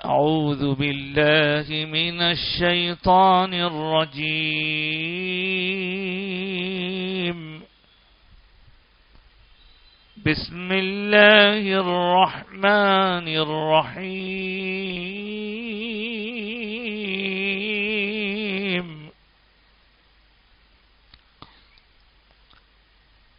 أعوذ بالله من الشيطان الرجيم. بسم الله الرحمن الرحيم.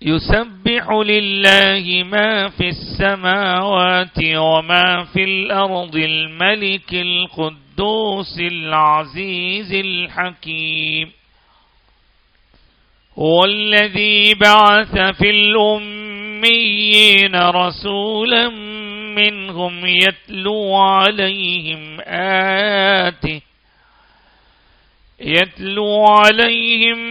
يسبح لله ما في السماوات وما في الأرض الملك القدوس العزيز الحكيم. هو الذي بعث في الأميين رسولا منهم يتلو عليهم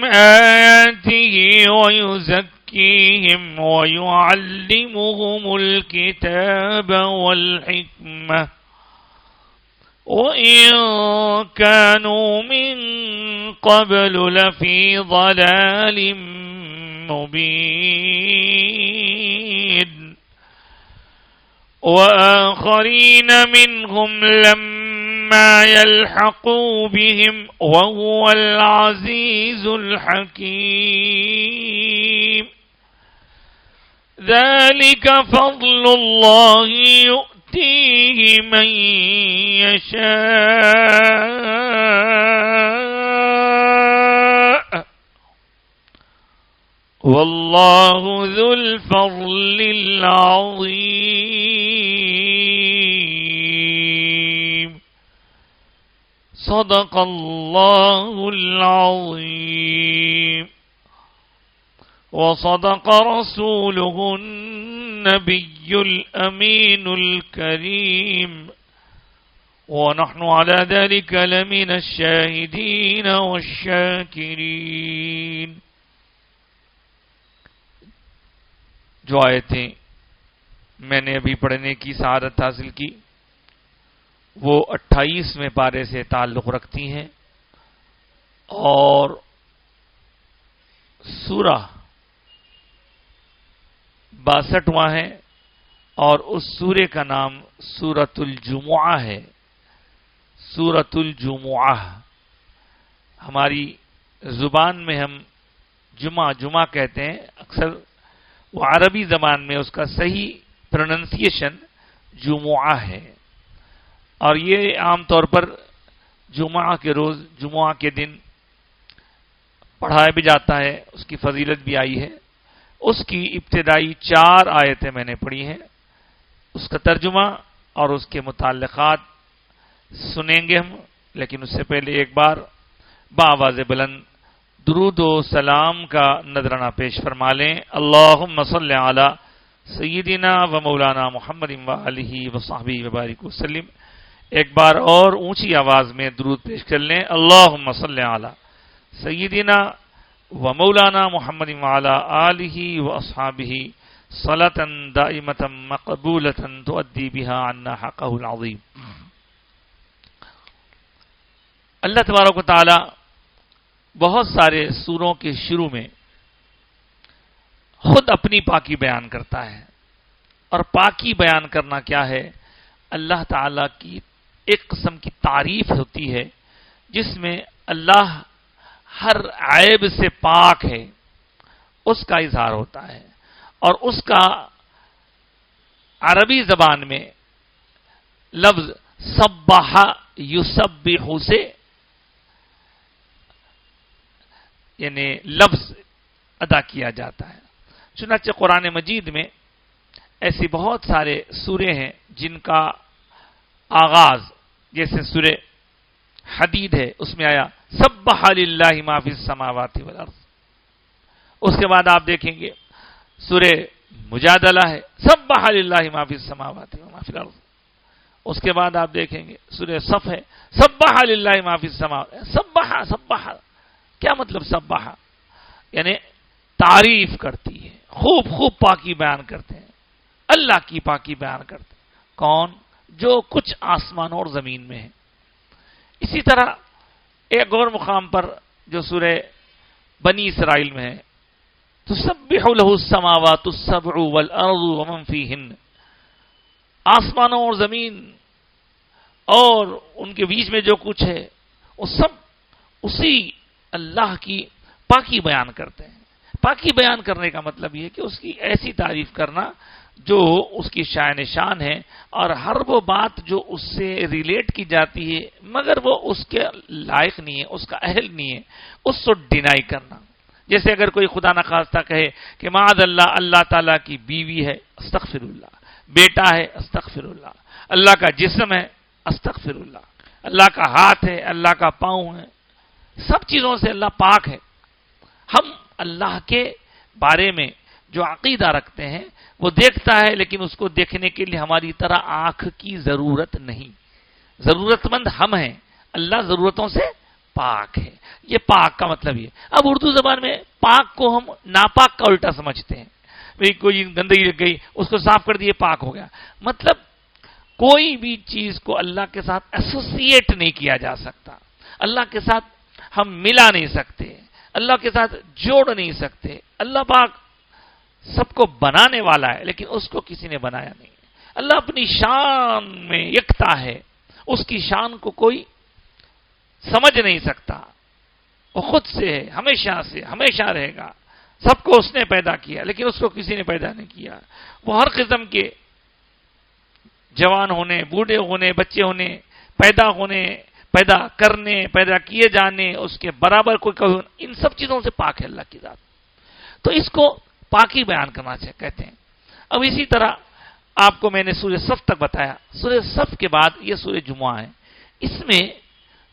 آياته ويزكيهم ويعلمهم الكتاب والحكمة وإن كانوا من قبل لفي ضلال مبين. وآخرين منهم لما يلحقوا بهم وهو العزيز الحكيم. ذلك فضل الله يؤتيه من يشاء والله ذو الفضل العظيم. صدق الله العظيم وصدق رسوله النبي الأمين الكريم ونحن على ذلك لمن الشاهدين والشاكرين. جو آیتیں میں نے ابھی پڑھنے کی سعادت حاصل کی وہ 28ویں پارے سے تعلق رکھتی ہیں اور سورہ 62واں ہے اور اس سورے کا نام سورۃ الجمعہ ہے. سورۃ الجمعہ ہماری زبان میں ہم جمعہ کہتے ہیں، اکثر وہ عربی زبان میں اس کا صحیح پروننسیشن جمعہ ہے، اور یہ عام طور پر جمعہ کے روز، جمعہ کے دن پڑھایا بھی جاتا ہے، اس کی فضیلت بھی آئی ہے. اس کی ابتدائی 4 آیتیں میں نے پڑھی ہیں، اس کا ترجمہ اور اس کے متعلقات سنیں گے ہم، لیکن اس سے پہلے ایک بار بآواز بلند درود و سلام کا نذرانہ پیش فرما لیں. اللہم صلی علی سیدنا و مولانا محمد و آلہ و صحبہ وبارک وسلم. ایک بار اور اونچی آواز میں درود پیش کر لیں. اللہم صلی علی سیدنا و مولانا محمد و علی آلہ و اصحابہ صلاۃ دائمۃ مقبولۃ تؤدی بها عنا حقہ العظیم. اللہ تبارک و تعالی بہت سارے سوروں کے شروع میں خود اپنی پاکی بیان کرتا ہے، اور پاکی بیان کرنا کیا ہے؟ اللہ تعالی کی ایک قسم کی تعریف ہوتی ہے جس میں اللہ ہر عیب سے پاک ہے، اس کا اظہار ہوتا ہے، اور اس کا عربی زبان میں لفظ سبح یسبح سے یعنی لفظ ادا کیا جاتا ہے. چنانچہ قرآن مجید میں ایسی بہت سارے سورے ہیں جن کا آغاز، جیسے سورہ حدید ہے، اس میں آیا سبح للہ ما فی السماوات والارض. اس کے بعد آپ دیکھیں گے سورہ مجادلہ ہے سبح للہ ما فی السماوات وما فی الارض. اس کے بعد آپ دیکھیں گے سورہ صف ہے سبح للہ ما فی السماوات. سبح کیا مطلب؟ سبح یعنی تعریف کرتی ہے، خوب پاکی بیان کرتے ہیں، اللہ کی پاکی بیان کرتے ہیں. کون؟ جو کچھ آسمان اور زمین میں ہے. اسی طرح ایک اور مقام پر جو سورہ بنی اسرائیل میں ہے تسبح له السماوات السبع والارض ومن فیہن، آسمانوں اور زمین اور ان کے بیچ میں جو کچھ ہے وہ سب اسی اللہ کی پاکی بیان کرتے ہیں۔ پاکی بیان کرنے کا مطلب یہ ہے کہ اس کی ایسی تعریف کرنا جو اس کی شان شان ہے، اور ہر وہ بات جو اس سے ریلیٹ کی جاتی ہے مگر وہ اس کے لائق نہیں ہے، اس کا اہل نہیں ہے، اس کو ڈینائی کرنا۔ جیسے اگر کوئی خدا نخواستہ کہے کہ معاذ اللہ اللہ تعالیٰ کی بیوی ہے، استغفر اللہ، بیٹا ہے، استغفر اللہ، اللہ کا جسم ہے، استغفر اللہ، اللہ کا ہاتھ ہے، اللہ کا پاؤں ہے، سب چیزوں سے اللہ پاک ہے۔ ہم اللہ کے بارے میں جو عقیدہ رکھتے ہیں وہ دیکھتا ہے، لیکن اس کو دیکھنے کے لیے ہماری طرح آنکھ کی ضرورت نہیں، ضرورت مند ہم ہیں، اللہ ضرورتوں سے پاک ہے۔ یہ پاک کا مطلب یہ۔ اب اردو زبان میں پاک کو ہم ناپاک کا الٹا سمجھتے ہیں، کوئی گندگی لگ گئی اس کو صاف کر دیے پاک ہو گیا، مطلب کوئی بھی چیز کو اللہ کے ساتھ ایسوسیٹ نہیں کیا جا سکتا، اللہ کے ساتھ ہم ملا نہیں سکتے، اللہ کے ساتھ جوڑ نہیں سکتے۔ اللہ پاک سب کو بنانے والا ہے لیکن اس کو کسی نے بنایا نہیں۔ اللہ اپنی شان میں یکتا ہے، اس کی شان کو کوئی سمجھ نہیں سکتا، وہ خود سے ہے، ہمیشہ رہے گا۔ سب کو اس نے پیدا کیا لیکن اس کو کسی نے پیدا نہیں کیا۔ وہ ہر قسم کے جوان ہونے، بوڑھے ہونے، بچے ہونے، پیدا ہونے، پیدا کرنے، پیدا کیے جانے، اس کے برابر کوئی ان سب چیزوں سے پاک ہے اللہ کی ذات۔ تو اس کو پاکی بیان کرنا کہتے ہیں۔ اب اسی طرح آپ کو میں نے سورہ صف تک بتایا، سورہ صف کے بعد یہ سورہ جمعہ ہے۔ اس میں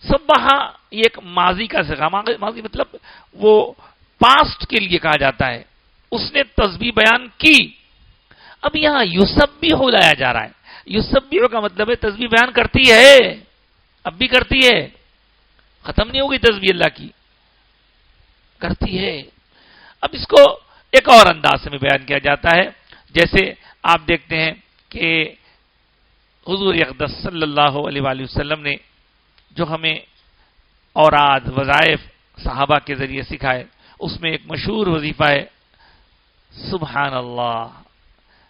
سبحہ یہ ایک ماضی کا صیغہ، ماضی مطلب وہ پاسٹ کے لیے کہا جاتا ہے، اس نے تسبیح بیان کی۔ اب یہاں یسبح لایا جا رہا ہے، یسبح کا مطلب ہے تسبیح بیان کرتی ہے، اب بھی کرتی ہے، ختم نہیں ہوگی تسبیح اللہ کی، کرتی ہے۔ اب اس کو ایک اور انداز میں بیان کیا جاتا ہے، جیسے آپ دیکھتے ہیں کہ حضور اقدس صلی اللہ علیہ وآلہ وسلم نے جو ہمیں اوراد وظائف صحابہ کے ذریعے سکھائے، اس میں ایک مشہور وظیفہ ہے سبحان اللہ۔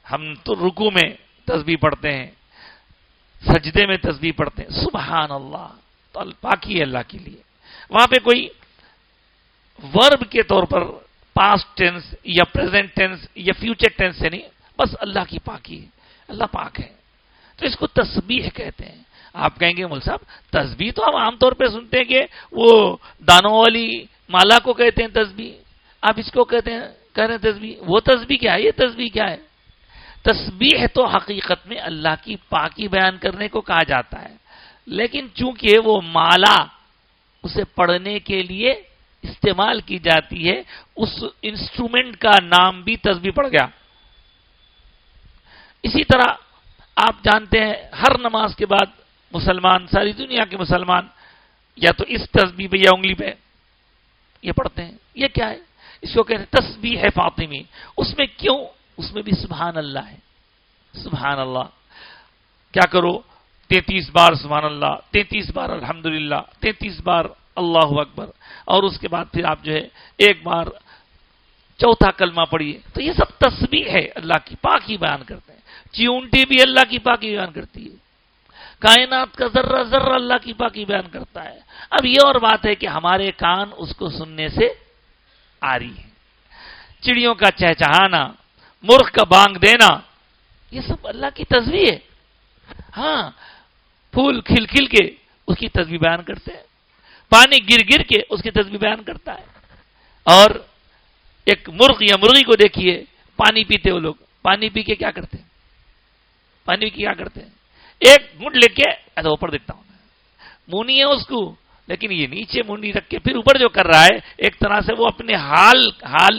ہم تو رکوع میں تسبیح پڑھتے ہیں، سجدے میں تسبیح پڑھتے ہیں، سبحان اللہ، تو پاکی ہے اللہ کے لیے۔ وہاں پہ کوئی ورب کے طور پر پاسٹ ٹینس یا پریزنٹ ٹینس یا فیوچر ٹینس سے نہیں، بس اللہ کی پاکی ہے، اللہ پاک ہے، تو اس کو تسبیح کہتے ہیں۔ آپ کہیں گے مول صاحب تسبیح تو ہم عام طور پہ سنتے ہیں کہ وہ دانوں والی مالا کو کہتے ہیں تسبیح، آپ اس کو کہہ رہے ہیں تسبیح، وہ تسبیح کیا ہے، یہ تسبیح کیا ہے؟ تسبیح تو حقیقت میں اللہ کی پاکی بیان کرنے کو کہا جاتا ہے، لیکن چونکہ وہ مالا اسے پڑھنے کے لیے استعمال کی جاتی ہے، اس انسٹرومنٹ کا نام بھی تسبیح پڑ گیا۔ اسی طرح آپ جانتے ہیں ہر نماز کے بعد مسلمان، ساری دنیا کے مسلمان یا تو اس تسبیح پہ یا انگلی پہ یہ پڑھتے ہیں، یہ کیا ہے؟ اس کو کہتے ہیں تسبیح ہے فاطمی۔ اس میں کیوں؟ اس میں بھی سبحان اللہ ہے، سبحان اللہ کیا کرو 33 بار سبحان اللہ، 33 بار الحمدللہ، 33 بار اللہ اکبر، اور اس کے بعد پھر آپ جو ہے ایک بار چوتھا کلمہ پڑھیے، تو یہ سب تسبیح ہے، اللہ کی پاکی بیان کرتے ہیں۔ چیونٹی بھی اللہ کی پاکی بیان کرتی ہے، کائنات کا ذرہ ذرہ اللہ کی پاکی بیان کرتا ہے۔ اب یہ اور بات ہے کہ ہمارے کان اس کو سننے سے آ رہی ہے، چڑیوں کا چہچہانا، مرغ کا بانگ دینا، یہ سب اللہ کی تسبیح ہے۔ ہاں، پھول کھل کھل کے اس کی تسبیح بیان کرتے ہیں، پانی گر گر کے اس کی تسبیح بیان کرتا ہے۔ اور ایک مرغ یا مرغی کو دیکھیے، پانی پیتے وہ لوگ، پانی پی کے کیا کرتے ہیں؟ پانی پی کے کیا کرتے ہیں؟ ایک گھونٹ لے کے ایسا اوپر دیکھتا ہوں، منہ نہیں ہے اس کو، لیکن یہ نیچے منڈی رکھ کے پھر اوپر جو کر رہا ہے، ایک طرح سے وہ اپنے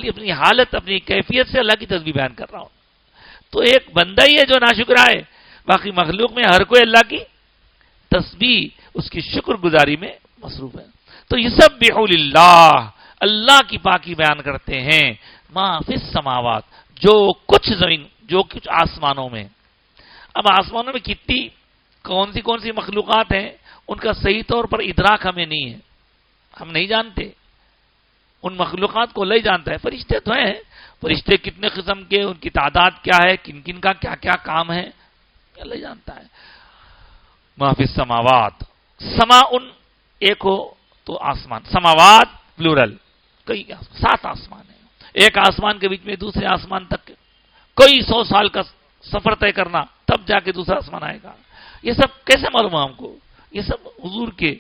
اپنی حالت، اپنی کیفیت سے اللہ کی تسبیح بیان کر رہا ہوں۔ تو ایک بندہ ہی ہے جو ناشکرا ہے، باقی مخلوق میں ہر کوئی اللہ کی تسبیح، اس کی شکر گزاری میں مصروف ہے۔ تو یسبح للہ، اللہ کی پاکی بیان کرتے ہیں، ما فی السماوات، جو کچھ زمین، جو کچھ آسمانوں میں۔ اب آسمانوں میں کتنی کون سی مخلوقات ہیں، ان کا صحیح طور پر ادراک ہمیں نہیں ہے، ہم نہیں جانتے، ان مخلوقات کو اللہ جانتا ہے۔ فرشتے تو ہیں، فرشتے کتنے قسم کے، ان کی تعداد کیا ہے، کن کن کا کیا کیا کام ہے، اللہ جانتا ہے۔ ما فی السماوات، سماؤن ایک ہو تو آسمان، سماوات پلورل، کئی 7 آسمان ہیں، ایک آسمان کے بیچ میں دوسرے آسمان تک کوئی 100 سال کا سفر طے کرنا تب جا کے دوسرا آسمان آئے گا. یہ سب کیسے معلوم ہے ہم کو؟ یہ سب حضور کے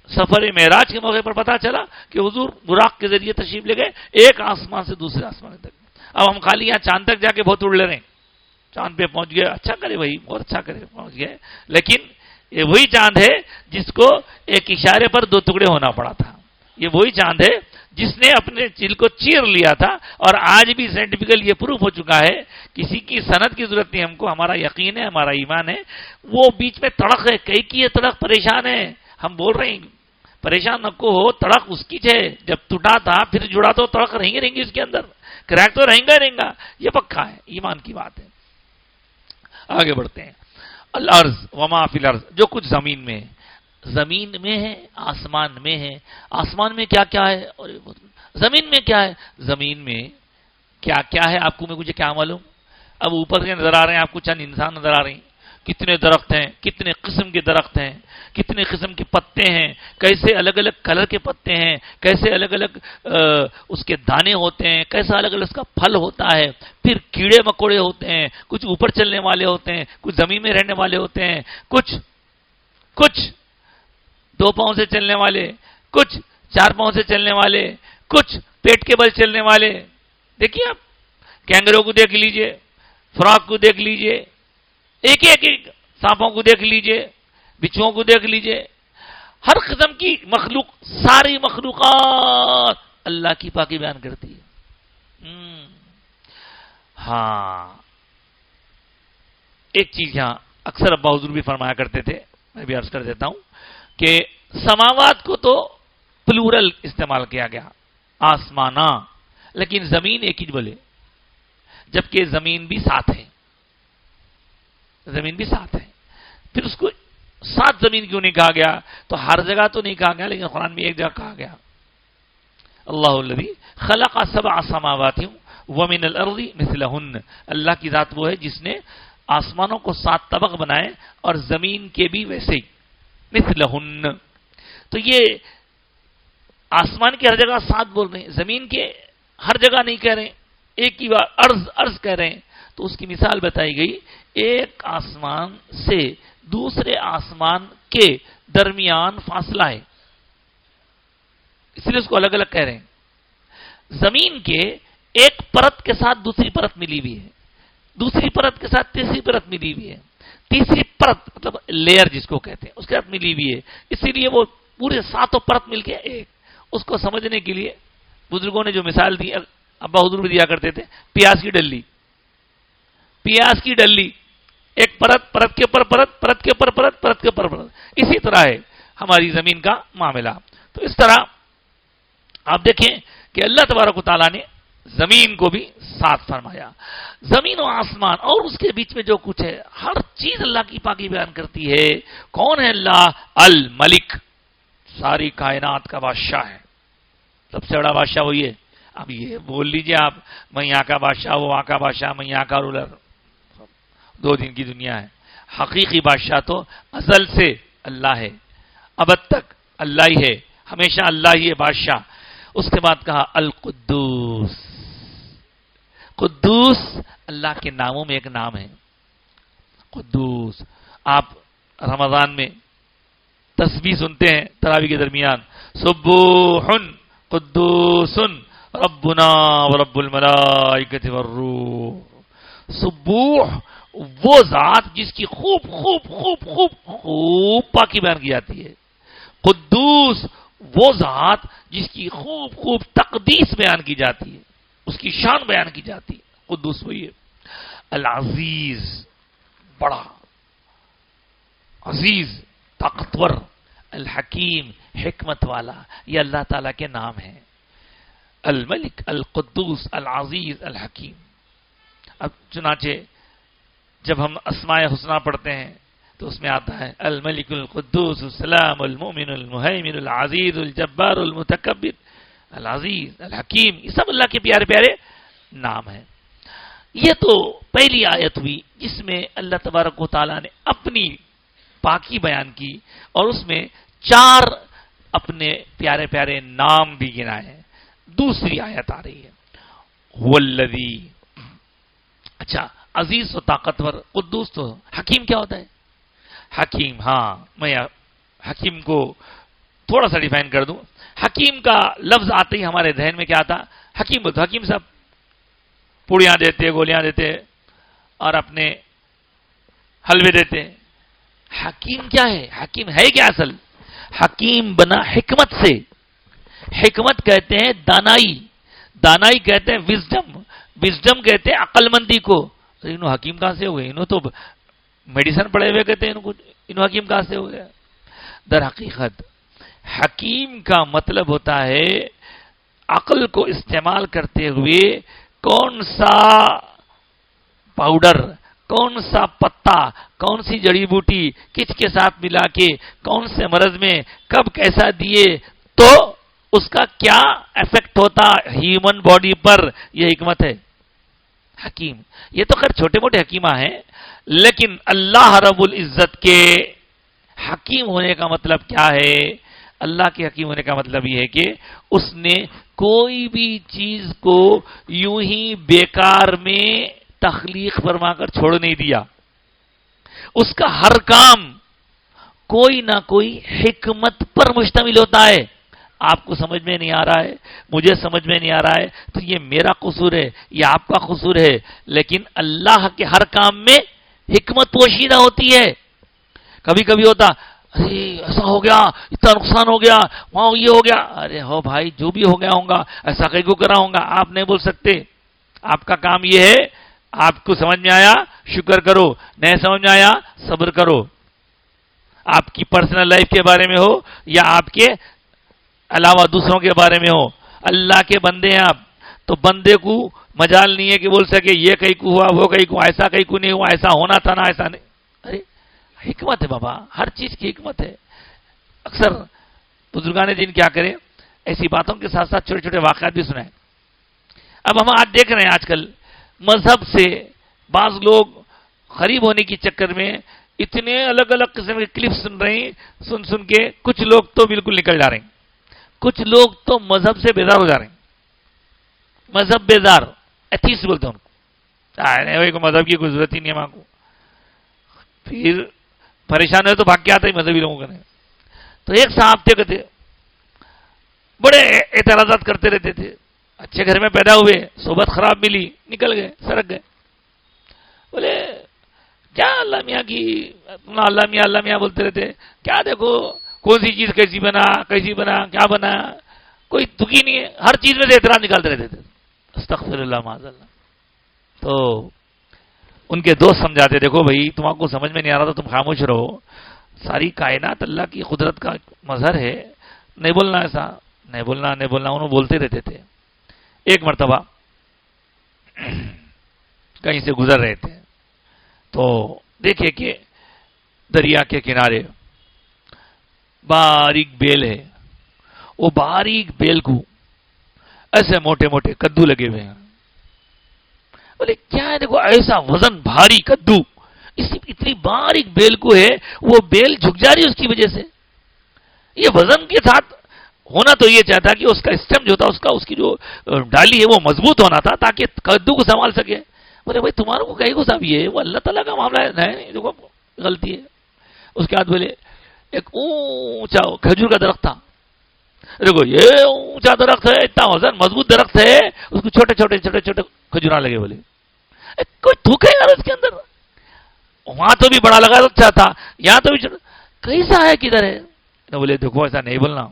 سفر معراج کے موقع پر پتا چلا کہ حضور براق کے ذریعے تشریف لے گئے ایک آسمان سے دوسرے آسمان تک. اب ہم خالی یہاں چاند تک جا کے بہت اڑ لے رہے ہیں، چاند پہ پہنچ گئے، اچھا کرے بھائی، بہت اچھا کرے پہنچ گئے، لیکن یہ وہی چاند ہے جس کو ایک اشارے پر 2 ٹکڑے ہونا پڑا تھا. یہ وہی چاند ہے جس نے اپنے چل کو چیر لیا تھا، اور آج بھی سائنٹیفکل یہ پروف ہو چکا ہے، کسی کی سند کی ضرورت نہیں ہم کو، ہمارا یقین ہے، ہمارا ایمان ہے. وہ بیچ میں تڑک ہے، کئی کی یہ تڑک پریشان ہے، ہم بول رہے ہیں پریشان نہ کو ہو، تڑک اس کی ہے، جب ٹوٹا تھا پھر جڑا تو تڑک رہیں گے اس کے اندر، کریک تو رہیں گا، یہ پکا ہے، ایمان کی بات ہے. آگے بڑھتے ہیں. الارض وما فی الارض، جو کچھ زمین میں ہے، زمین میں ہے، آسمان میں ہے. آسمان میں کیا کیا ہے اور زمین میں کیا ہے؟ زمین میں کیا کیا ہے آپ کو مجھے کیا معلوم؟ اب اوپر سے نظر آ رہے ہیں آپ کو چند انسان نظر آ رہے ہیں، کتنے درخت ہیں، کتنے قسم کے درخت ہیں، کتنے قسم کے پتے ہیں، کیسے الگ الگ کلر کے پتے ہیں، کیسے الگ الگ اس کے دانے ہوتے ہیں، کیسا الگ الگ اس کا پھل ہوتا ہے. پھر کیڑے مکوڑے ہوتے ہیں، کچھ اوپر چلنے والے ہوتے ہیں، کچھ زمین میں رہنے والے ہوتے ہیں، کچھ 2 پاؤں سے چلنے والے، کچھ 4 پاؤں سے چلنے والے، کچھ پیٹ کے بل چلنے والے. دیکھیے آپ کینگرو کو دیکھ لیجئے، فراق کو دیکھ لیجئے، ایک سانپوں کو دیکھ لیجئے، بچھوؤں کو دیکھ لیجئے، ہر قسم کی مخلوق، ساری مخلوقات اللہ کی پاکی بیان کرتی ہے. ہاں ایک چیز یہاں اکثر ابا حضور بھی فرمایا کرتے تھے، میں بھی عرض کر دیتا ہوں کہ سماوات کو تو پلورل استعمال کیا گیا، آسمانہ، لیکن زمین ایک ہی بولے، جبکہ زمین بھی 7 ہے، زمین بھی 7 ہے. پھر اس کو 7 زمین کیوں نہیں کہا گیا؟ تو ہر جگہ تو نہیں کہا گیا، لیکن قرآن میں ایک جگہ کہا گیا. اللہ الذی خلق 7 سماوات ومن الارض مثلہن، اللہ کی ذات وہ ہے جس نے آسمانوں کو 7 طبق بنائے اور زمین کے بھی ویسے ہی مثلہن. تو یہ آسمان کی ہر جگہ 7 بول رہے ہیں، زمین کے ہر جگہ نہیں کہہ رہے ہیں، ایک ہی بار ارض کہہ رہے ہیں. تو اس کی مثال بتائی گئی، ایک آسمان سے دوسرے آسمان کے درمیان فاصلہ ہے، اس لیے اس کو الگ الگ کہہ رہے ہیں. زمین کے ایک پرت کے ساتھ دوسری پرت ملی ہوئی ہے، دوسری پرت کے ساتھ تیسری پرت ملی ہوئی ہے، تیسری پرت مطلب لیئر جس کو کہتے ہیں اس کے ساتھ ملی ہوئی ہے. اسی لیے وہ پورے 7 پرت مل کے ایک. اس کو سمجھنے کے لیے بزرگوں نے جو مثال دی، ابا حضور بھی دیا کرتے تھے، پیاز کی ڈلی، پیاز کی ڈلی، ایک پرت کے اوپر پرت کے اوپر پرت کے اوپر پرت. اسی طرح ہے ہماری زمین کا معاملہ. تو اس طرح آپ دیکھیں کہ اللہ تبارک و تعالیٰ نے زمین کو بھی 7 فرمایا. زمین و آسمان اور اس کے بیچ میں جو کچھ ہے، ہر چیز اللہ کی پاکی بیان کرتی ہے. کون ہے اللہ؟ الملک، ساری کائنات کا بادشاہ ہے، سب سے بڑا بادشاہ وہی ہے. اب یہ بول لیجئے آپ، میں یہاں کا بادشاہ، وہ وہاں کا بادشاہ، میں یہاں کا رولر، 2 دن کی دنیا ہے. حقیقی بادشاہ تو ازل سے اللہ ہے، ابد تک اللہ ہی ہے، ہمیشہ اللہ ہی ہے بادشاہ. اس کے بعد کہا القدوس، قدوس اللہ کے ناموں میں ایک نام ہے قدوس. آپ رمضان میں تسبیح سنتے ہیں تراویح کے درمیان، سبوح قدوس ربنا ورب الملائکۃ والروح. سبوح وہ ذات جس کی خوب خوب خوب خوب خوب پاکی بیان کی جاتی ہے. قدوس وہ ذات جس کی خوب خوب تقدیس بیان کی جاتی ہے، اس کی شان بیان کی جاتی ہے. قدوس وہی ہے. العزیز بڑا عزیز طاقتور، الحکیم حکمت والا، یہ اللہ تعالیٰ کے نام ہیں. الملک، القدوس، العزیز، الحکیم. اب چنانچہ جب ہم اسماء حسنہ پڑھتے ہیں تو اس میں آتا ہے الملک القدوس السلام المؤمن المہیمن العزیز الجبار المتکبر العزیز الحکیم. یہ سب اللہ کے پیارے پیارے نام ہیں. یہ تو پہلی آیت ہوئی جس میں اللہ تبارک و تعالیٰ نے اپنی پاکی بیان کی اور اس میں 4 اپنے پیارے پیارے نام بھی گنائے ہیں. دوسری آیت آ رہی ہے والذی. اچھا عزیز و طاقتور، قدوس تو حکیم کیا ہوتا ہے؟ حکیم، ہاں میں حکیم کو تھوڑا سا ڈیفائن کر دوں. حکیم کا لفظ آتے ہی ہمارے ذہن میں کیا آتا؟ حکیم بولتے، حکیم صاحب پوڑیاں دیتے، گولیاں دیتے اور اپنے حلوے دیتے. حکیم کیا ہے؟ حکیم ہے کیا اصل؟ حکیم بنا حکمت سے. حکمت کہتے ہیں دانائی، دانائی کہتے ہیں وزڈم، وزڈم کہتے ہیں عقل مندی کو. انہوں حکیم کہاں سے ہو گئے؟ انہوں تو میڈیسن پڑھے ہوئے کہتے ہیں انہوں حکیم کہاں سے ہو گیا؟ در حقیقت حکیم کا مطلب ہوتا ہے عقل کو استعمال کرتے ہوئے کون سا پاؤڈر، کون سا پتا، کون سی جڑی بوٹی کس کے ساتھ ملا کے کون سے مرض میں کب کیسا دیے تو اس کا کیا ایفیکٹ ہوتا ہیومن باڈی پر، یہ حکمت ہے. حکیم یہ تو خیر چھوٹے موٹے حکیمہ ہیں، لیکن اللہ رب العزت کے حکیم ہونے کا مطلب کیا ہے؟ اللہ کے حکیم ہونے کا مطلب یہ ہے کہ اس نے کوئی بھی چیز کو یوں ہی بیکار میں تخلیق فرما کر چھوڑ نہیں دیا. اس کا ہر کام کوئی نہ کوئی حکمت پر مشتمل ہوتا ہے. آپ کو سمجھ میں نہیں آ رہا ہے، مجھے سمجھ میں نہیں آ رہا ہے تو یہ میرا قصور ہے، یہ آپ کا قصور ہے، لیکن اللہ کے ہر کام میں حکمت پوشیدہ ہوتی ہے. کبھی کبھی ہوتا ارے ایسا ہو گیا، اتنا نقصان ہو گیا، وہاں یہ ہو گیا. ارے ہو بھائی، جو بھی ہو گیا ہوگا ایسا کہیں کو کرا ہوگا، آپ نہیں بول سکتے. آپ کا کام یہ ہے، آپ کو سمجھ میں آیا شکر کرو، نہیں سمجھ میں آیا صبر کرو. آپ کی پرسنل لائف کے بارے میں ہو یا آپ کے علاوہ دوسروں کے بارے میں ہو، اللہ کے بندے ہیں آپ، تو بندے کو مجال نہیں ہے کہ بول سکے یہ کہیں کو ہوا، وہ کہیں کو، ایسا کہیں کو نہیں ہوا، ایسا ہونا تھا نا ایسا نہیں. ارے حکمت ہے بابا، ہر چیز کی حکمت ہے. اکثر بزرگان دین کیا کرے، ایسی باتوں کے ساتھ ساتھ چھوٹے چھوٹے واقعات بھی سنائیں. اب ہم آج دیکھ رہے ہیں آج کل مذہب سے بعض لوگ قریب ہونے کی چکر میں اتنے الگ الگ قسم کے کلپ سن رہے ہیں، سن کے کچھ لوگ تو بالکل نکل جا رہے ہیں، کچھ لوگ تو مذہب سے بیزار ہو جا رہے ہیں. مذہب بیزار، ایتھیسٹ بولتے ہیں ان کو، مذہب کی کوئی ضرورت ہی نہیں ہے ماں کو. پھر پریشان ہے تو بھاگ کے آتا ہی مذہبی لوگوں کا نہیں. تو ایک صاحب تھے، کہتے بڑے اعتراضات کرتے رہتے تھے. اچھے گھر میں پیدا ہوئے، صحبت خراب ملی، نکل گئے، سرک گئے. بولے کیا اللہ میاں کی اللہ میاں بولتے رہتے، کیا دیکھو کون سی چیز کیسی بنا کیا بنا، کوئی دکھی نہیں ہے، ہر چیز میں سے اعتراض نکالتے رہتے تھے. استغفر اللہ معاذ اللہ. تو ان کے دوست سمجھاتے، دیکھو بھائی تم کو سمجھ میں نہیں آ رہا تو تم خاموش رہو، ساری کائنات اللہ کی قدرت کا مظہر ہے، نہیں بولنا ایسا، نہیں بولنا. انہوں بولتے رہتے تھے. ایک مرتبہ کہیں سے گزر رہے تھے تو دیکھے کہ دریا کے کنارے باریک بیل ہے. وہ باریک بیل کو ایسے موٹے موٹے کدو لگے ہوئے ہیں. بولے کیا ہے؟ دیکھو ایسا وزن بھاری کدو اتنی باریک بیل کو ہے، وہ بیل جھک جا رہی ہے اس کی وجہ سے. یہ وزن کے ساتھ ہونا تو یہ چاہتا کہ اس کا اسٹم جو تھا، اس کی جو ڈالی ہے وہ مضبوط ہونا تھا تاکہ کدو کو سنبھال سکے. بولے بھائی تمہاروں کو کہیں گھسا بھی ہے، وہ اللہ تعالیٰ کا معاملہ ہے. نہیں دیکھو غلطی ہے. اس کے بعد بولے ایک اونچا کھجور کا درخت تھا. دیکھو یہ اونچا درخت ہے، اتنا وزن مضبوط درخت ہے، اس کو چھوٹے چھوٹے چھوٹے چھوٹے کھجورا لگے. بولے کوئی تھوکے یار اس کے اندر، وہاں تو بھی بڑا لگا اچھا تھا، یہاں تو بھی کیسا ہے، کدھر ہے؟ بولے دیکھو ایسا نہیں بولنا.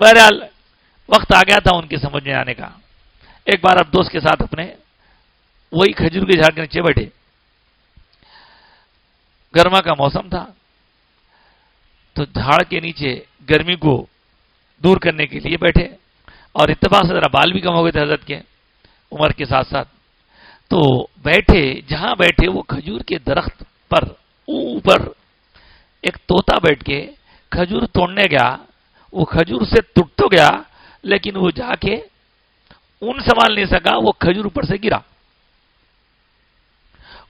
بہرحال وقت آ گیا تھا ان کے سمجھ میں آنے کا. ایک بار اب دوست کے ساتھ اپنے وہی کھجور کے جھاڑ کے نیچے بیٹھے. گرما کا موسم تھا تو جھاڑ کے نیچے گرمی کو دور کرنے کے لیے بیٹھے، اور اتفاق سے ذرا بال بھی کم ہو گئے تھے حضرت کے عمر کے ساتھ ساتھ. تو بیٹھے، جہاں بیٹھے وہ کھجور کے درخت پر اوپر ایک طوطا بیٹھ کے کھجور توڑنے گیا. وہ کھجور سے ٹوٹ تو گیا لیکن وہ جا کے اون سنبھال نہیں سکا، وہ کھجور اوپر سے گرا.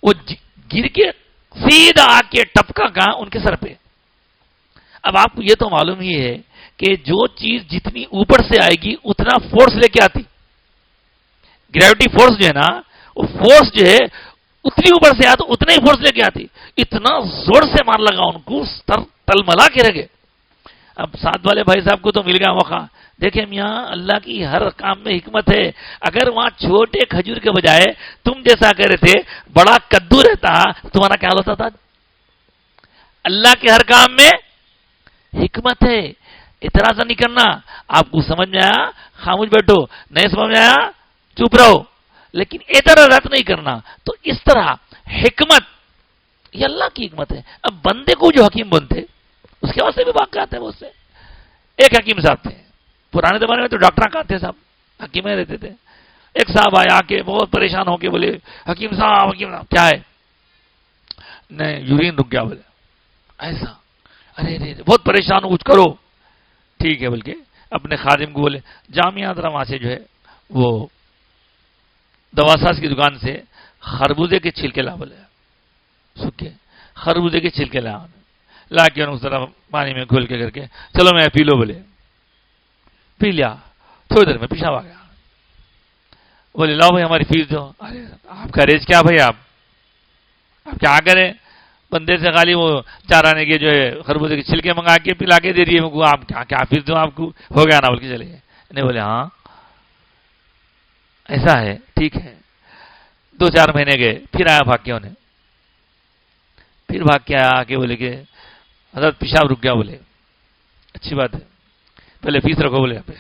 وہ گر کے سیدھا آ کے ٹپکا کہاں؟ ان کے سر پہ. اب آپ کو یہ تو معلوم ہی ہے کہ جو چیز جتنی اوپر سے آئے گی اتنا فورس لے کے آتی. گریوٹی فورس جو ہے نا، وہ فورس جو ہے اتنی اوپر سے آتی، اتنا ہی فورس لے کے آتی. اتنا زور سے مار لگا ان کو، تل ملا کے رگے. اب ساتھ والے بھائی صاحب کو تو مل گیا موقع. دیکھیں میاں، اللہ کی ہر کام میں حکمت ہے. اگر وہاں چھوٹے کھجور کے بجائے تم جیسا کہہ رہے تھے بڑا کدو رہتا، تمہارا کیا ہوتا تھا؟ اللہ کے ہر کام میں حکمت ہے. اعتراض نہیں کرنا. آپ کو سمجھ میں آیا خاموش بیٹھو، نہیں سمجھ میں آیا چپ رہو، لیکن اعتراض نہیں کرنا. تو اس طرح حکمت یہ اللہ کی حکمت ہے. اب بندے کو جو حکیم بنتے اس کے واسطے بھی واقعات ہیں بہت سے. ایک حکیم صاحب تھے پرانے زمانے میں، تو ڈاکٹر کہاں تھے صاحب، حکیم رہتے تھے. ایک صاحب آیا کہ بہت پریشان ہو کے بولے حکیم صاحب کیا ہے؟ نہیں یورین رک گیا. بولے ایسا؟ ارے بہت پریشان ہو، کچھ کرو. ٹھیک ہے بلکہ اپنے خادم کو بولے جامعہ ذرا وہاں سے جو ہے وہ دواساز کی دکان سے خربوزے کے چھلکے لا. بولے سکے خربوزے کے چھلکے لا کے اس طرح پانی میں گھول کے کر کے چلو میں پی لو. بولے پی لیا، تھوڑی دیر میں پیشاب آ گیا. بولے لاؤ بھائی ہماری فیس دو. ارے آپ کا ریج کیا بھائی، آپ کیا کریں؟ بندے سے خالی وہ 4 آنے کے جو ہے خربوزے کے چھلکے منگا کے پلا کے دے دیے. آپ کیا فیس دوں آپ کو؟ ہو گیا نا بول کے چلے گئے. نہیں بولے ہاں ایسا ہے، ٹھیک ہے. 2-4 مہینے گئے، پھر آیا بھاگ کے انہیں، پھر بھاگ کے آیا کہ بولے کہ حضرت پیشاب رک گیا. بولے اچھی بات ہے، پہلے فیس رکھو. بولے یہاں پہ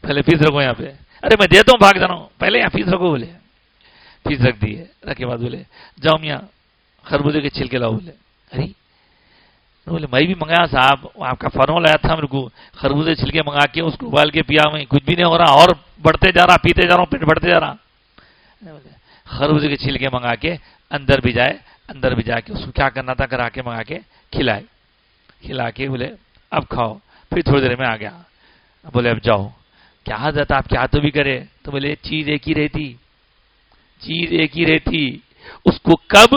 پہلے فیس رکھو یہاں پہ. ارے میں دیتا ہوں بھاگ جانا ہوں، پہلے یہاں فیس رکھو. بولے فیس رکھ دی ہے. رکھے بعد بولے جاؤ میاں خربوزے کے چھلکے لاؤ. بولے ارے بولے میں بھی منگایا صاحب، آپ کا فرمول آیا تھا میرے کو خربوزے چھلکے منگا کے اس کو ابال کے پیا، میں کچھ بھی نہیں ہو رہا اور بڑھتے جا رہا، پیتے جا رہا ہوں، پیٹ بڑھتے جا رہا. خربوزے کے چھلکے منگا کے اندر بھی جا کے اس کو کیا کرنا تھا کرا کے منگا کے کھلا کے بولے اب کھاؤ. پھر تھوڑی دیر میں آ گیا. بولے اب جاؤ. کیا حضرت آپ کیا تو بھی کرے؟ تو بولے چیز ایک ہی رہتی، اس کو کب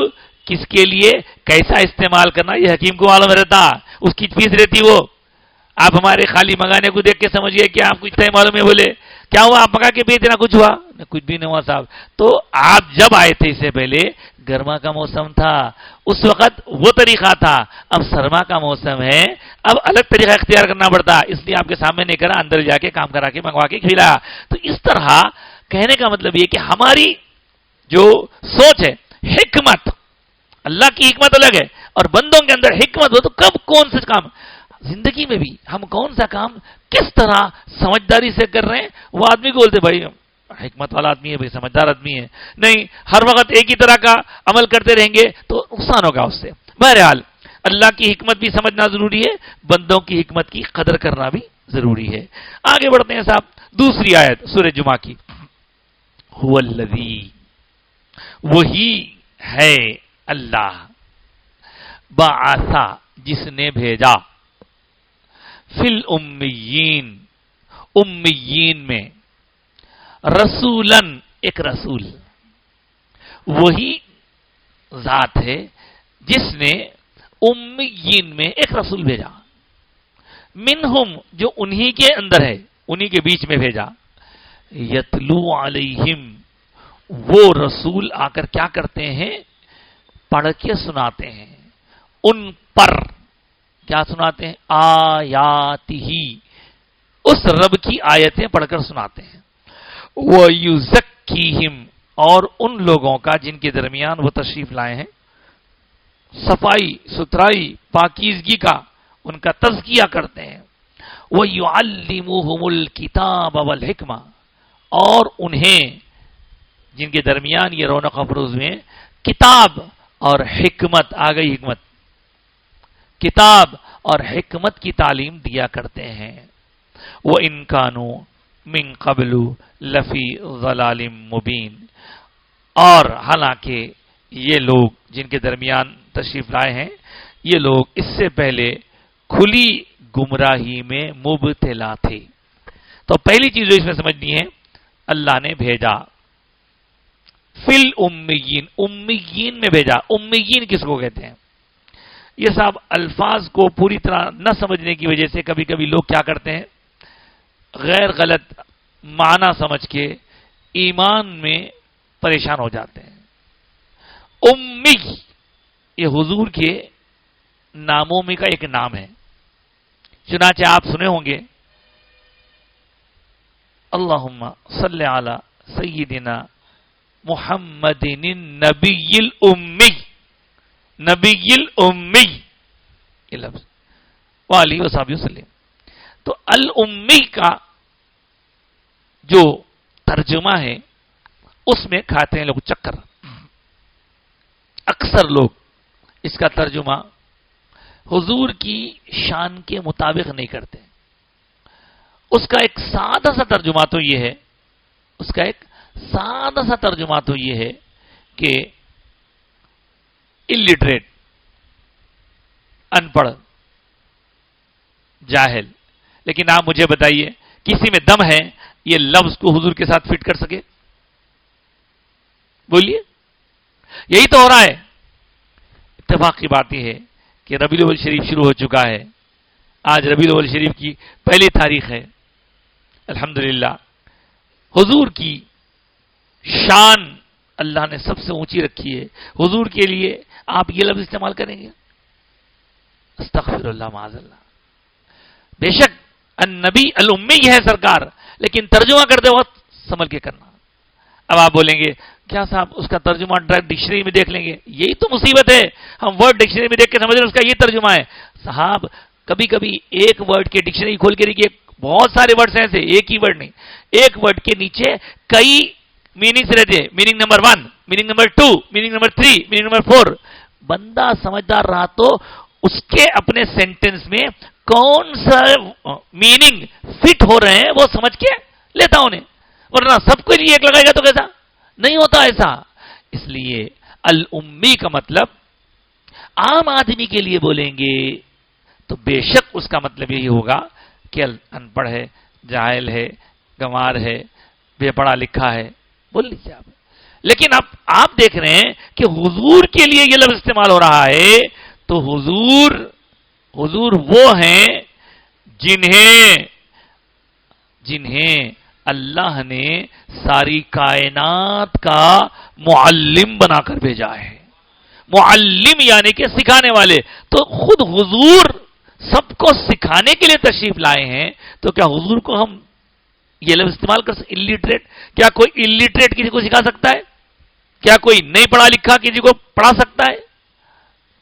کس کے لیے کیسا استعمال کرنا یہ حکیم کو معلوم رہتا. اس کی فیس رہتی. وہ آپ ہمارے خالی منگانے کو دیکھ کے سمجھیے کہ آپ کو اتنا معلوم ہے. بولے کیا ہوا؟ آپ منگا کے بیچ دینا، کچھ ہوا؟ کچھ بھی نہیں ہوا صاحب. تو آپ جب آئے تھے اس سے پہلے گرما کا موسم تھا، اس وقت وہ طریقہ تھا. اب سرما کا موسم ہے، اب الگ طریقہ اختیار کرنا پڑتا، اس لیے آپ کے سامنے نہیں کرا، اندر جا کے کام کرا کے منگوا کے کھلایا. تو اس طرح کہنے کا مطلب یہ کہ ہماری جو سوچ ہے، حکمت، اللہ کی حکمت الگ ہے اور بندوں کے اندر حکمت ہو. تو کب کون سے کام زندگی میں بھی ہم کون سا کام کس طرح سمجھداری سے کر رہے ہیں، وہ آدمی کو بولتے بھائی حکمت والا آدمی ہے، بھائی سمجھدار آدمی ہے. نہیں ہر وقت ایک ہی طرح کا عمل کرتے رہیں گے تو نقصان ہوگا اس سے. بہرحال اللہ کی حکمت بھی سمجھنا ضروری ہے، بندوں کی حکمت کی قدر کرنا بھی ضروری ہے. آگے بڑھتے ہیں صاحب. دوسری آیت سورہ جمعہ کی. هو الذی، وہی ہے اللہ، بعثا جس نے بھیجا، فی الامیین، امیین میں، رسولن ایک رسول. وہی ذات ہے جس نے امیین میں ایک رسول بھیجا. منہم جو انہی کے اندر ہے، انہی کے بیچ میں بھیجا. یتلو علیہم، وہ رسول آ کر کیا کرتے ہیں؟ پڑھ کے سناتے ہیں ان پر. کیا سناتے ہیں؟ آیاتہ، اس رب کی آیتیں پڑھ کر سناتے ہیں. وَيُزَكِّيهِمْ، اور ان لوگوں کا جن کے درمیان وہ تشریف لائے ہیں، صفائی ستھرائی پاکیزگی کا ان کا تزکیہ کرتے ہیں. وَيُعَلِّمُهُمُ الْكِتَابَ وَالْحِكْمَةَ، اور انہیں جن کے درمیان یہ رونق افروز میں کتاب اور حکمت آ گئی، حکمت، کتاب اور حکمت کی تعلیم دیا کرتے ہیں. وَإِن كَانُوا مِن قَبْلُ لَفِي ضَلَالٍ مُبِينٍ، اور حالانکہ یہ لوگ جن کے درمیان تشریف لائے ہیں، یہ لوگ اس سے پہلے کھلی گمراہی میں مبتلا تھے. تو پہلی چیز جو اس میں سمجھنی ہے، اللہ نے بھیجا. فل امیین، امیین میں بھیجا. امیین کس کو کہتے ہیں؟ یہ صاحب الفاظ کو پوری طرح نہ سمجھنے کی وجہ سے کبھی کبھی لوگ کیا کرتے ہیں، غیر غلط معنی سمجھ کے ایمان میں پریشان ہو جاتے ہیں. امی یہ حضور کے ناموں میں کا ایک نام ہے. چنانچہ آپ سنے ہوں گے اللہم صلی علی سیدنا محمد النبی الامی، نبی الامی یہ لفظ وآلہ وصحبہ وسلم. تو الامی کا جو ترجمہ ہے اس میں کھاتے ہیں لوگ چکر. اکثر لوگ اس کا ترجمہ حضور کی شان کے مطابق نہیں کرتے. اس کا ایک سادہ سا ترجمہ تو یہ ہے، اس کا ایک سادہ سا ترجمہ تو یہ ہے کہ الٹریٹ، ان پڑھ، جاہل. لیکن آپ مجھے بتائیے کسی میں دم ہے یہ لفظ کو حضور کے ساتھ فٹ کر سکے؟ بولیے. یہی تو ہو رہا ہے. اتفاق کی بات یہ ہے کہ ربیع الاول شریف شروع ہو چکا ہے. آج ربیع الاول شریف کی پہلی تاریخ ہے. الحمدللہ حضور کی شان اللہ نے سب سے اونچی رکھی ہے. حضور کے لیے آپ یہ لفظ استعمال کریں گے؟ استغفر اللہ معاذ اللہ. بے شک النبی الامی ہے سرکار، لیکن ترجمہ کرتے وقت سنبھل کے کرنا. اب آپ بولیں گے کیا صاحب اس کا ترجمہ ڈائریکٹ ڈکشنری میں دیکھ لیں گے؟ یہی تو مصیبت ہے، ہم ورڈ ڈکشنری میں دیکھ کے سمجھ رہے ہیں اس کا یہ ترجمہ ہے. صاحب کبھی کبھی ایک ورڈ کے ڈکشنری کھول کے دیکھیے، بہت سارے ورڈز ہیں ایسے، ایک ہی ورڈ نہیں، ایک ورڈ کے نیچے کئی میننگز رہتے ہیں. Meaning number 1، meaning number 2، meaning number 3، meaning number 4. بندہ سمجھدار رہا تو اس کے اپنے سینٹنس میں کون سا میننگ فٹ ہو رہے ہیں وہ سمجھ کے لیتا انہیں، ورنہ سب کے لیے ایک لگائے گا تو کیسا؟ نہیں ہوتا ایسا. اس لیے الامی کا مطلب عام آدمی کے لیے بولیں گے تو بے شک اس کا مطلب یہی ہوگا کہ ان پڑھ ہے، جاہل ہے، گنوار ہے، بے پڑھا لکھا ہے. بول لیجیے آپ. لیکن اب آپ دیکھ رہے ہیں کہ حضور کے لیے یہ لفظ استعمال ہو رہا ہے تو حضور وہ ہیں جنہیں اللہ نے ساری کائنات کا معلم بنا کر بھیجا ہے. معلم یعنی کہ سکھانے والے. تو خود حضور سب کو سکھانے کے لیے تشریف لائے ہیں، تو کیا حضور کو ہم یہ لفظ استعمال کر سکتے؟ الٹریٹ. کیا کوئی الٹریٹ کسی کو سکھا سکتا ہے؟ کیا کوئی نہیں پڑھا لکھا کسی کو پڑھا سکتا ہے؟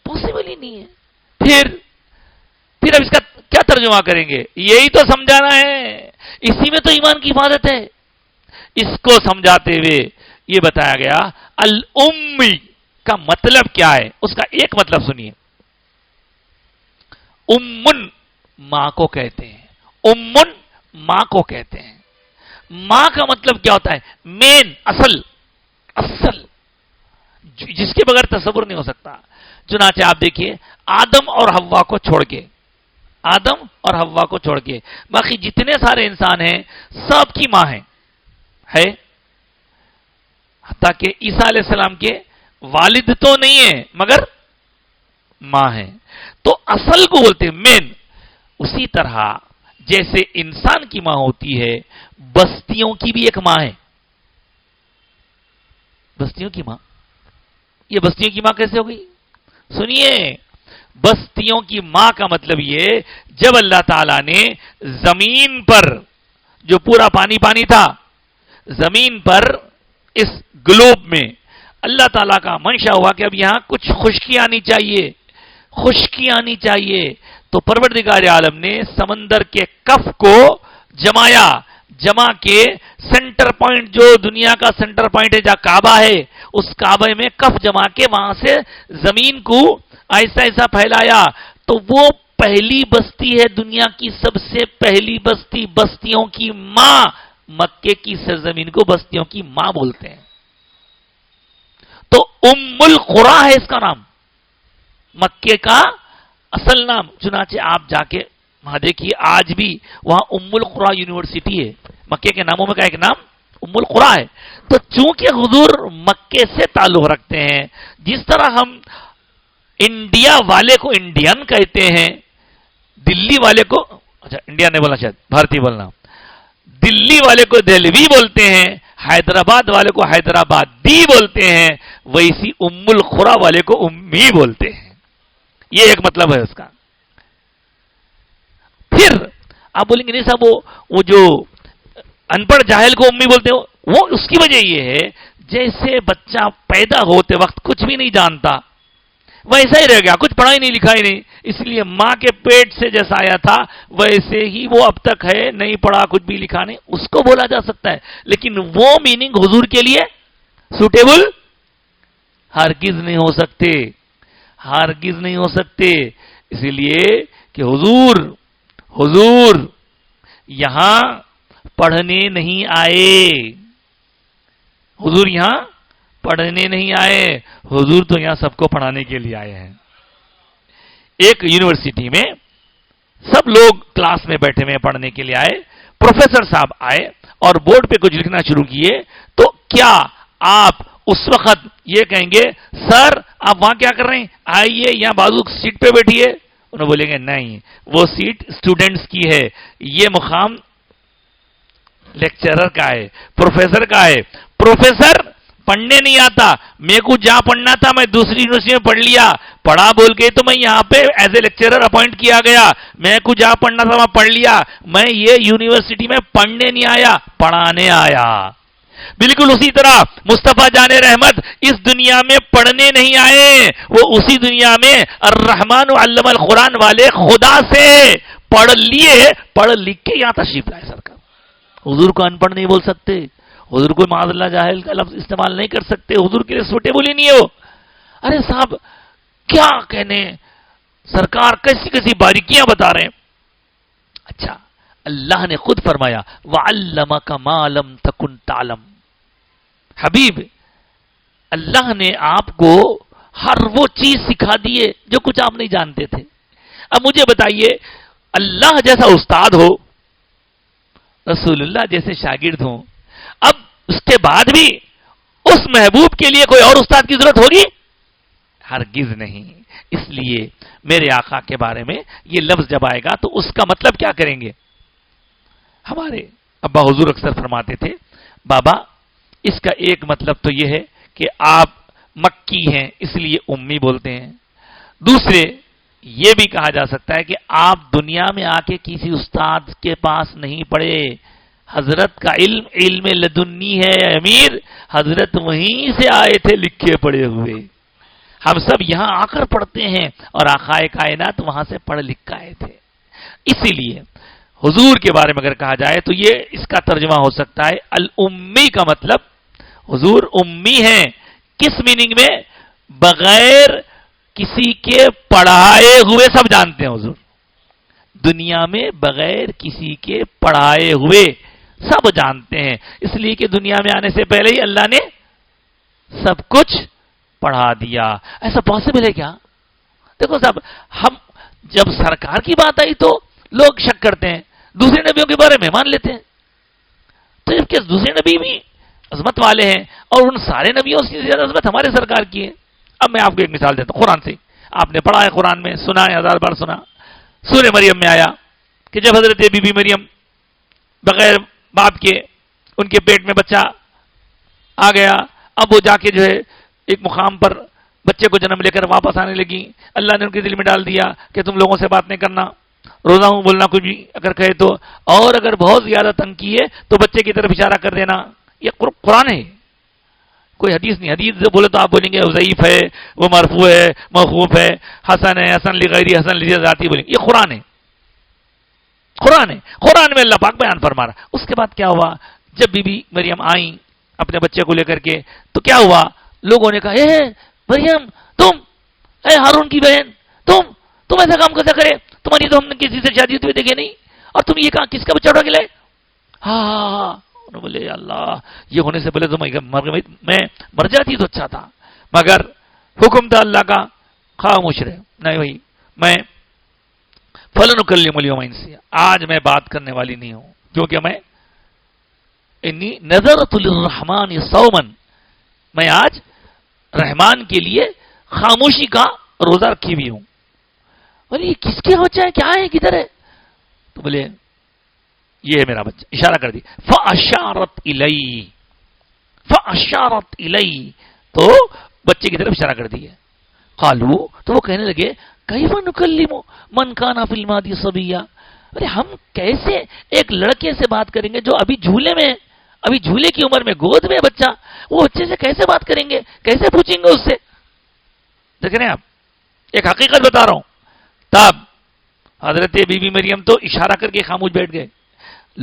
پاسبل ہی نہیں ہے. پھر اب اس کا کیا ترجمہ کریں گے؟ یہی تو سمجھانا ہے. اسی میں تو ایمان کی حفاظت ہے. اس کو سمجھاتے ہوئے یہ بتایا گیا الامی کا مطلب کیا ہے. اس کا ایک مطلب سنیے. امن ماں کو کہتے ہیں. امن ماں کو کہتے ہیں. ماں کا مطلب کیا ہوتا ہے؟ مین، اصل جس کے بغیر تصور نہیں ہو سکتا. چنانچہ آپ دیکھیے آدم اور حوا کو چھوڑ کے باقی جتنے سارے انسان ہیں سب کی ماں ہے. حتیٰ کہ عیسیٰ علیہ السلام کے والد تو نہیں ہے مگر ماں ہے. تو اصل کو بولتے ہیں مین. اسی طرح جیسے انسان کی ماں ہوتی ہے، بستیوں کی بھی ایک ماں ہے. بستیوں کی ماں. یہ بستیوں کی ماں کیسے ہو گئی؟ سنیے. بستیوں کی ماں کا مطلب یہ، جب اللہ تعالیٰ نے زمین پر جو پورا پانی تھا، زمین پر اس گلوب میں اللہ تعالیٰ کا منشا ہوا کہ اب یہاں کچھ خشکی آنی چاہیے. تو پروردگار عالم نے سمندر کے کف کو جمع کے سینٹر پوائنٹ، جو دنیا کا سینٹر پوائنٹ ہے جہاں کعبہ ہے، اس کعبے میں کف جما کے وہاں سے زمین کو ایسا پھیلایا. تو وہ پہلی بستی ہے، دنیا کی سب سے پہلی بستی، بستیوں کی ماں. مکے کی سرزمین کو بستیوں کی ماں بولتے ہیں. تو ام القری ہے اس کا نام، مکے کا اصل نام. چنانچہ آپ جا کے وہاں دیکھیے آج بھی وہاں ام القری یونیورسٹی ہے. مکے کے ناموں میں کا ایک نام ام القرا ہے. تو چونکہ حضور مکے سے تعلق رکھتے ہیں، جس طرح ہم انڈیا والے کو انڈین کہتے ہیں، دلی والے کو، اچھا انڈیا نہیں بولنا، شاید بھارتی بولنا، دلی والے کو دہلوی بولتے ہیں، حیدرآباد والے کو حیدرآبادی بولتے ہیں، ویسی ام القرا والے کو امی بولتے ہیں. یہ ایک مطلب ہے اس کا. پھر آپ بولیں گے نہیں صاحب وہ جو ان پڑھ جاہل کو امی بولتے ہو، وہ اس کی وجہ یہ ہے جیسے بچہ پیدا ہوتے وقت کچھ بھی نہیں جانتا ویسا ہی رہ گیا، کچھ پڑھا ہی نہیں لکھا ہی نہیں، اس لیے ماں کے پیٹ سے جیسا آیا تھا ویسے ہی وہ اب تک ہے، نہیں پڑھا کچھ بھی لکھا نہیں، اس کو بولا جا سکتا ہے. لیکن وہ میننگ حضور کے لیے سوٹیبل ہرگز نہیں ہو سکتے، ہرگز نہیں ہو سکتے. اسی لیے کہ حضور یہاں پڑھنے نہیں آئے، حضور یہاں پڑھنے نہیں آئے، حضور تو یہاں سب کو پڑھانے کے لیے آئے ہیں. ایک یونیورسٹی میں سب لوگ کلاس میں بیٹھے ہوئے پڑھنے کے لیے آئے، پروفیسر صاحب آئے اور بورڈ پہ کچھ لکھنا شروع کیے. تو کیا آپ اس وقت یہ کہیں گے سر آپ وہاں کیا کر رہے ہیں، آئیے یہاں بازو سیٹ پہ بیٹھیے؟ انہوں بولیں گے نہیں، وہ سیٹ اسٹوڈنٹس کی ہے، یہ مقام لیکچرر کا ہے، پروفیسر کا ہے. پروفیسر پڑھنے نہیں آتا، میرے کو جہاں پڑھنا تھا میں دوسری یونیورسٹی میں پڑھ لیا، پڑھا بول کے تو میں یہاں پہ ایز اے لیکچرر اپوائنٹ کیا گیا، میرے کو جہاں پڑھنا تھا وہاں پڑھ لیا، میں یہ یونیورسٹی میں پڑھنے نہیں آیا، پڑھانے آیا. بالکل اسی طرح مصطفیٰ جان رحمت اس دنیا میں پڑھنے نہیں آئے، وہ اسی دنیا میں الرحمن علم القرآن والے خدا سے پڑھ لیے، پڑھ لکھ کے یہاں تشریف لائے. سرکار حضور کو ان پڑھ نہیں بول سکتے، حضور کو معاذ اللہ جاہل کا لفظ استعمال نہیں کر سکتے، حضور کے لیے سوٹیبل ہی نہیں ہے وہ. ارے صاحب کیا کہنے، سرکار کیسی کیسی باریکیاں بتا رہے ہیں. اچھا اللہ نے خود فرمایا وَعَلَّمَكَ مَا لَمْ تَكُنْ تَعْلَمْ. حبیب اللہ نے آپ کو ہر وہ چیز سکھا دیے جو کچھ آپ نہیں جانتے تھے. اب مجھے بتائیے اللہ جیسا استاد ہو، رسول اللہ جیسے شاگرد ہوں، اب اس کے بعد بھی اس محبوب کے لیے کوئی اور استاد کی ضرورت ہوگی؟ ہرگز نہیں. اس لیے میرے آقا کے بارے میں یہ لفظ جب آئے گا تو اس کا مطلب کیا کریں گے؟ ہمارے ابا حضور اکثر فرماتے تھے بابا اس کا ایک مطلب تو یہ ہے کہ آپ مکی ہیں اس لیے امی بولتے ہیں. دوسرے یہ بھی کہا جا سکتا ہے کہ آپ دنیا میں آ کے کسی استاد کے پاس نہیں پڑھے، حضرت کا علم علم لدنی ہے امیر، حضرت وہیں سے آئے تھے لکھے پڑھے ہوئے. ہم سب یہاں آ کر پڑھتے ہیں اور آقائے کائنات وہاں سے پڑھ لکھ کے آئے تھے. اسی لیے حضور کے بارے میں اگر کہا جائے تو یہ اس کا ترجمہ ہو سکتا ہے الامی کا مطلب حضور امی ہیں. کس میننگ میں؟ بغیر کسی کے پڑھائے ہوئے، سب جانتے ہیں حضور دنیا میں بغیر کسی کے پڑھائے ہوئے سب جانتے ہیں، اس لیے کہ دنیا میں آنے سے پہلے ہی اللہ نے سب کچھ پڑھا دیا. ایسا پاسبل ہے کیا؟ دیکھو صاحب ہم جب سرکار کی بات آئی تو لوگ شک کرتے ہیں، دوسرے نبیوں کے بارے میں مان لیتے ہیں. تو جبکہ دوسرے نبی بھی عظمت والے ہیں اور ان سارے نبیوں سے زیادہ عظمت ہمارے سرکار کی ہے. اب میں آپ کو ایک مثال دیتا ہوں قرآن سے. آپ نے پڑھا ہے قرآن میں، سنا ہے، 1000 بار سنا. سورہ مریم میں آیا کہ جب حضرت بی بی مریم بغیر باپ کے ان کے پیٹ میں بچہ آ گیا، اب وہ جا کے جو ہے ایک مقام پر بچے کو جنم لے کر واپس آنے لگی. اللہ نے ان کے دل میں ڈال دیا کہ تم لوگوں سے بات نہیں کرنا، روزہ ہوں بولنا کچھ بھی اگر کہے تو، اور اگر بہت زیادہ تنگ کیے تو بچے کی طرف اشارہ کر دینا. یہ قرآن ہے، کوئی حدیث نہیں. حدیث جو بولے تو آپ بولیں گے ضعیف ہے، وہ مرفوع ہے، موقوف ہے، حسن ہے، حسن لغیری، حسن لذاتی بولیں گے. یہ قرآن ہے، قرآن ہے. قرآن میں اللہ پاک بیان فرما رہا. اس کے بعد کیا ہوا؟ جب بی بی مریم آئیں اپنے بچے کو لے کر کے تو کیا ہوا؟ لوگوں نے کہا اے مریم تم، اے ہارون کی بہن تم ایسا کام کیسا کرے؟ تمہاری تو ہم نے کسی سے شادی ہوتے ہوئے دیکھے نہیں، اور تم یہ کہاں کس کا بچہ اٹھا کے لائے؟ ہاں بولے اللہ یہ ہونے سے پہلے تو میں مر جاتی تو اچھا تھا، مگر حکم تھا اللہ کا خاموش رہے. نہیں بھائی میں فلنکلم الیوم انسیا، آج میں بات کرنے والی نہیں ہوں کیونکہ میں انی نذرت للرحمن صوما، میں آج رحمان کے لیے خاموشی کا روزہ رکھی ہوئی ہوں. بولے یہ کس کے بچہ ہے، کیا ہے، کدھر ہے؟ تو بولے یہ ہے میرا بچہ. اشارہ کر دی. فاشارت الی، فاشارت الی، تو بچے کی طرف اشارہ کر دی ہے. قالو، تو وہ کہنے لگے کیف نکلم من کان فی المہد صبیا، ارے ہم کیسے ایک لڑکے سے بات کریں گے جو ابھی جھولے میں، ابھی جھولے کی عمر میں، گود میں بچہ، وہ بچے سے کیسے بات کریں گے، کیسے پوچھیں گے اس سے؟ دیکھ رہے ہیں آپ، ایک حقیقت بتا رہا ہوں. تب حضرت بی بی مریم تو اشارہ کر کے خاموش بیٹھ گئے.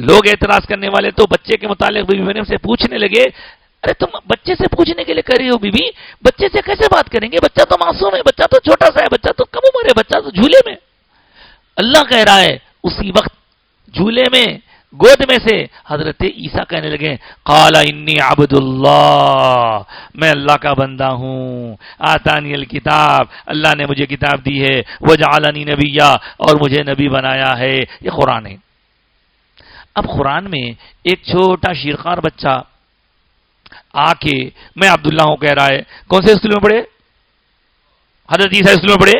لوگ اعتراض کرنے والے تو بچے کے متعلق بی بی مریم سے پوچھنے لگے، ارے تم بچے سے پوچھنے کے لیے کہہ رہی ہو بی بی، بچے سے کیسے بات کریں گے، بچہ تو معصوم ہے، بچہ تو چھوٹا سا ہے، بچہ تو کم عمر ہے، بچہ تو جھولے میں. اللہ کہہ رہا ہے اسی وقت جھولے میں، گود میں سے حضرت عیسیٰ کہنے لگے قال انی عبد اللہ، میں اللہ کا بندہ ہوں، آتانی الکتاب، اللہ نے مجھے کتاب دی ہے، وجعلنی نبیا، اور مجھے نبی بنایا ہے. یہ قرآن ہے. اب قرآن میں ایک چھوٹا شیرخوار بچہ آ کے میں عبداللہ ہوں کہہ رہا ہے. کون سے اسکول میں پڑھے؟ حضرت عیسیٰ اسکول میں پڑھے.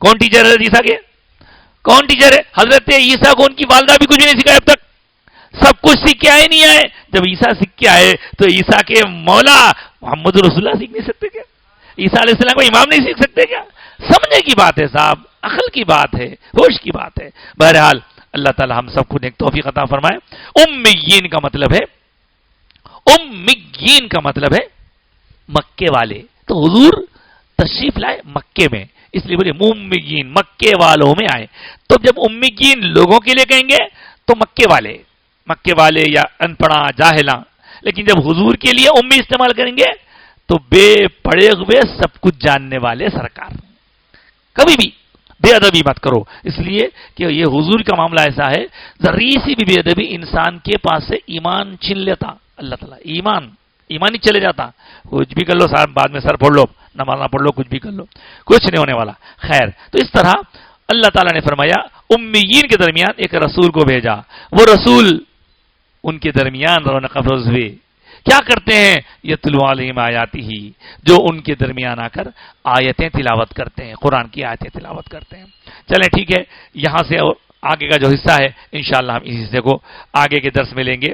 کون ٹیچر ہے حضرت عیسیٰ کے؟ کون ٹیچر ہے؟ حضرت عیسیٰ کو ان کی والدہ بھی کچھ بھی نہیں سکھایا اب تک، سب کچھ سیکھ کے آئے نہیں آئے. جب عیسیٰ سیکھ کے آئے تو عیسیٰ کے مولا محمد رسول اللہ سیکھ نہیں سکتے کیا؟ عیسیٰ علیہ السلام کو امام نہیں سیکھ سکتے کیا؟ سمجھنے کی بات ہے صاحب، عقل کی بات ہے، ہوش کی بات ہے. بہرحال اللہ تعالی ہم سب کو نیک توفیق عطا فرمائے. امیین کا مطلب ہے، امیین کا مطلب ہے مکے والے. تو حضور تشریف لائے مکے میں، اس لیے بولے امیین، مکے والوں میں آئے. تو جب امیین لوگوں کے لیے کہیں گے تو مکے والے یا ان پڑھا جاہلاں، لیکن جب حضور کے لیے امی استعمال کریں گے تو بے پڑھے ہوئے سب کچھ جاننے والے سرکار. کبھی بھی بے ادبی مت کرو، اس لیے کہ یہ حضور کا معاملہ ایسا ہے، ذرا سی بھی بے ادبی انسان کے پاس سے ایمان چھین لیتا اللہ تعالیٰ. ایمان ہی چلے جاتا. کچھ بھی کر لو صاحب، بعد میں سر پھوڑ لو، نماز پڑھ لو، کچھ بھی کر لو، کچھ نہیں ہونے والا. خیر، تو اس طرح اللہ تعالیٰ نے فرمایا امیین کے درمیان ایک رسول کو بھیجا. وہ رسول ان کے درمیان رونق افروز ہوئے. کیا کرتے ہیں؟ یتلو علیہم آیاتہ، جو ان کے درمیان آ کر آیتیں تلاوت کرتے ہیں، قرآن کی آیتیں تلاوت کرتے ہیں. چلیں ٹھیک ہے، یہاں سے اور آگے کا جو حصہ ہے انشاءاللہ ہم اس حصے کو آگے کے درس میں لیں گے.